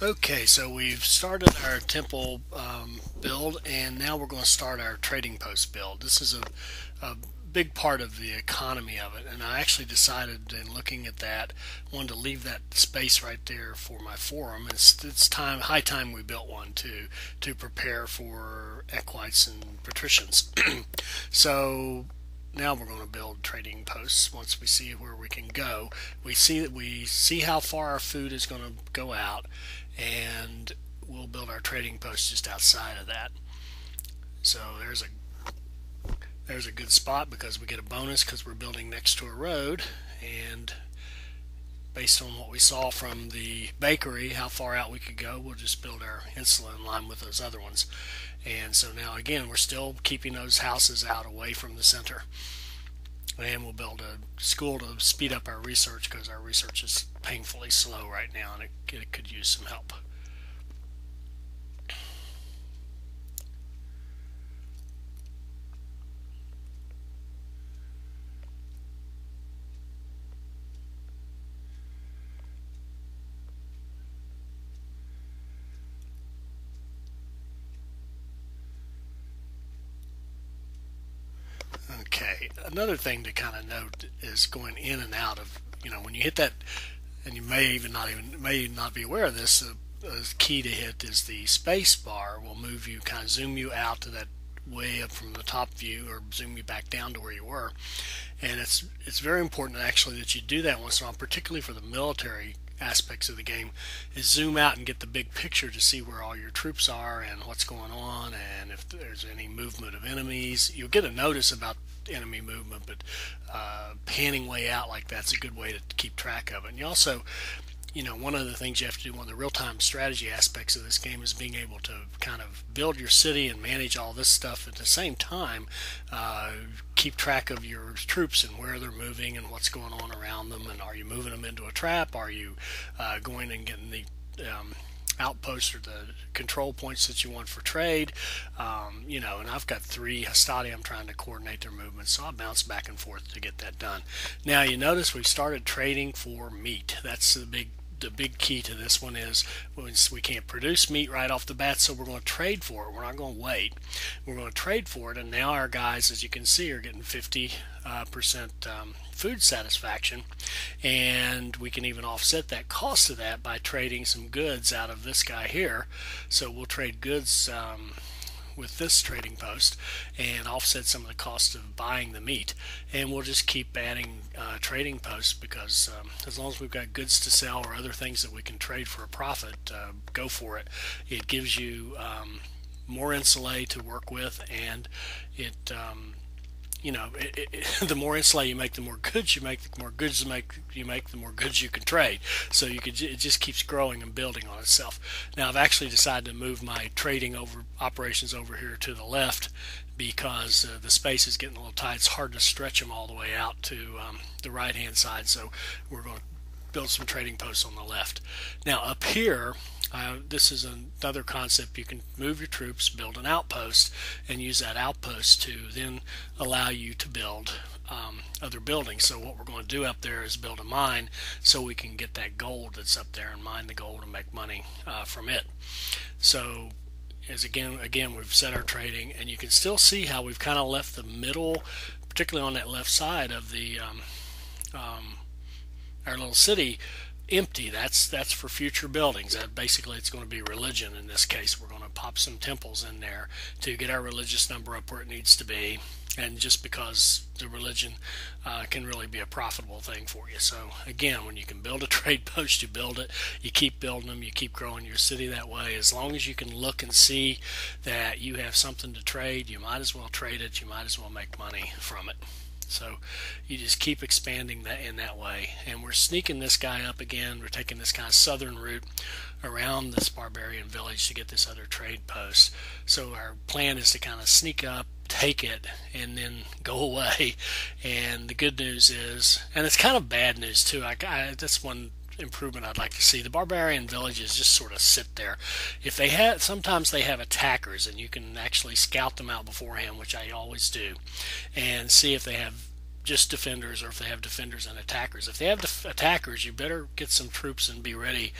Okay, so we've started our temple build, and now we're going to start our trading post build. This is a big part of the economy of it, and I actually decided in looking at that, wanted to leave that space right there for my forum. It's high time we built one to prepare for equites and patricians. So now we're going to build trading posts. Once we see where we can go, we see how far our food is going to go out, and we'll build our trading post just outside of that. So there's a good spot because we get a bonus because we're building next to a road, and based on what we saw from the bakery, how far out we could go, we'll just build our insula in line with those other ones. And so now again, we're still keeping those houses out away from the center. And we'll build a school to speed up our research because our research is painfully slow right now, and it could use some help. Okay, another thing to kind of note is going in and out of, when you hit that, and you may not be aware of this. The key to hit is the space bar will move you, kind of zoom you out to that way up from the top view, or zoom you back down to where you were. And it's very important actually that you do that once in a while, particularly for the military aspects of the game, is zoom out and get the big picture to see where all your troops are and what's going on, and if there's any movement of enemies. You'll get a notice about enemy movement, but panning way out like that's a good way to keep track of it. And you also, one of the things you have to do, one of the real-time strategy aspects of this game, is being able to kind of build your city and manage all this stuff at the same time. Keep track of your troops and where they're moving and what's going on around them, and are you moving them into a trap? Are you going and getting the outposts or the control points that you want for trade? And I've got 3 Hastati I'm trying to coordinate their movements, so I'll bounce back and forth to get that done. Now you notice we've started trading for meat. That's the big key to this one is we can't produce meat right off the bat, so we're going to trade for it. We're not going to wait. We're going to trade for it, and now our guys, as you can see, are getting 50% food satisfaction, and we can even offset that cost of that by trading some goods out of this guy here. So we'll trade goods with this trading post and offset some of the cost of buying the meat, and we'll just keep adding trading posts because as long as we've got goods to sell or other things that we can trade for a profit, go for it. It gives you more insulae to work with, and the more insulate you make, the more goods you make. The more goods you make, the more goods you can trade. So it just keeps growing and building on itself. Now I've actually decided to move my trading operations over here to the left because the space is getting a little tight. It's hard to stretch them all the way out to the right hand side. So we're going to build some trading posts on the left. Now up here, this is another concept. You can move your troops, build an outpost, and use that outpost to then allow you to build other buildings. So what we're going to do up there is build a mine so we can get that gold that's up there and mine the gold and make money from it. So as again we've set our trading, and you can still see how we've kind of left the middle, particularly on that left side of the our little city, empty. That's for future buildings. Basically it's going to be religion in this case. We're going to pop some temples in there to get our religious number up where it needs to be, and just because the religion can really be a profitable thing for you. So again, when you can build a trade post, you build it, you keep building them, you keep growing your city that way. As long as you can look and see that you have something to trade, you might as well trade it, you might as well make money from it. So you just keep expanding that in that way. And we're sneaking this guy up again. We're taking this kind of southern route around this barbarian village to get this other trade post. So our plan is to kind of sneak up, take it, and then go away. And the good news is, and it's kind of bad news too, that's one improvement I'd like to see. The barbarian villages just sort of sit there. If they have, sometimes they have attackers, and you can actually scout them out beforehand, which I always do, and see if they have just defenders or if they have defenders and attackers. If they have attackers, you better get some troops and be ready